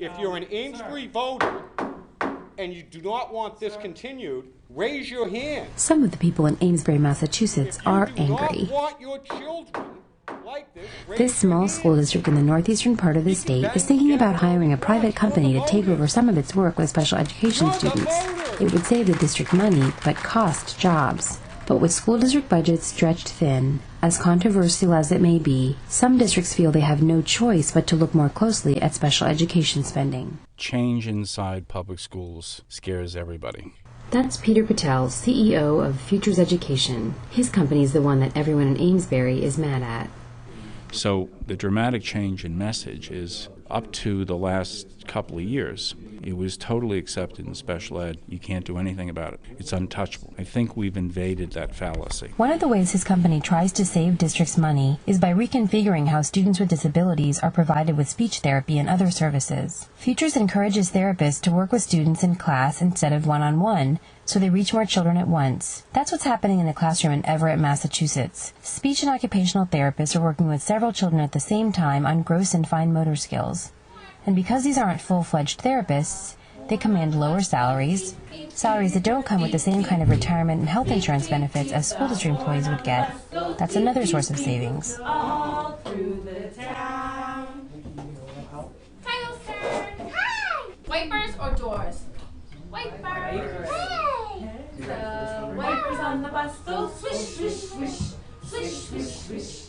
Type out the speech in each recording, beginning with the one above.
If you're an Amesbury voter and you do not want this continued, raise your hand. Some of the people in Amesbury, Massachusetts are angry. If you do not want your children like this, This small school district in the northeastern part of the state is thinking about hiring a private company to take over some of its work with special education students. It would save the district money, but cost jobs. But with school district budgets stretched thin, as controversial as it may be, some districts feel they have no choice but to look more closely at special education spending. Change inside public schools scares everybody. That's Peter Patel, CEO of Futures Education. His company is the one that everyone in Amesbury is mad at. So the dramatic change in message is up to the last couple of years. It was totally accepted in special ed. You can't do anything about it. It's untouchable. I think we've invaded that fallacy. One of the ways his company tries to save districts money is by reconfiguring how students with disabilities are provided with speech therapy and other services. Futures encourages therapists to work with students in class instead of one-on-one, so they reach more children at once. That's what's happening in a classroom in Everett, Massachusetts. Speech and occupational therapists are working with several children at the same time on gross and fine motor skills. And because these aren't full-fledged therapists, they command lower salaries that don't come with the same kind of retirement and health insurance benefits as school district employees would get. That's another source of savings. Kyle's turn. Hi! Wipers or doors? Wipers. Hey! The wipers on the bus go swish, swish, swish, swish, swish, swish.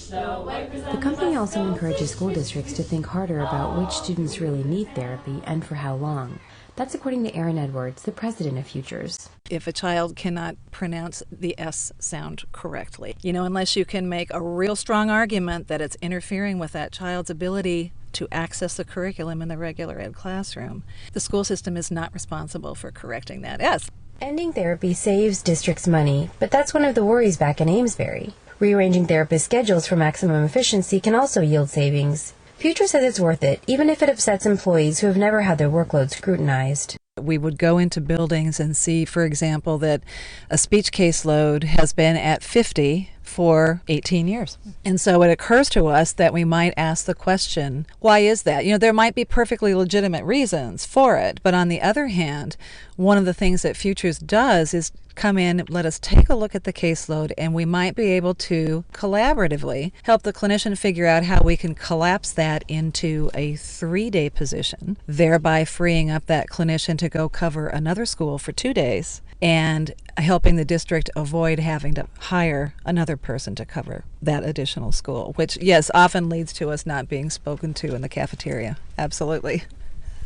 The company also encourages school districts to think harder about which students really need therapy and for how long. That's according to Erin Edwards, the president of Futures. If a child cannot pronounce the S sound correctly, unless you can make a real strong argument that it's interfering with that child's ability to access the curriculum in the regular ed classroom, the school system is not responsible for correcting that S. Ending therapy saves districts money, but that's one of the worries back in Amesbury. Rearranging therapist schedules for maximum efficiency can also yield savings. Future says it's worth it, even if it upsets employees who have never had their workload scrutinized. We would go into buildings and see, for example, that a speech caseload has been at 50 for 18 years. And so it occurs to us that we might ask the question, why is that? There might be perfectly legitimate reasons for it, but on the other hand, one of the things that Futures does is come in, let us take a look at the caseload, and we might be able to collaboratively help the clinician figure out how we can collapse that into a 3-day position, thereby freeing up that clinician to go cover another school for 2 days and helping the district avoid having to hire another person to cover that additional school, which, yes, often leads to us not being spoken to in the cafeteria. Absolutely.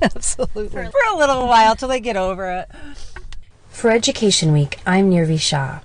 Absolutely. For a little while till they get over it. For Education Week, I'm Nirvi Shah.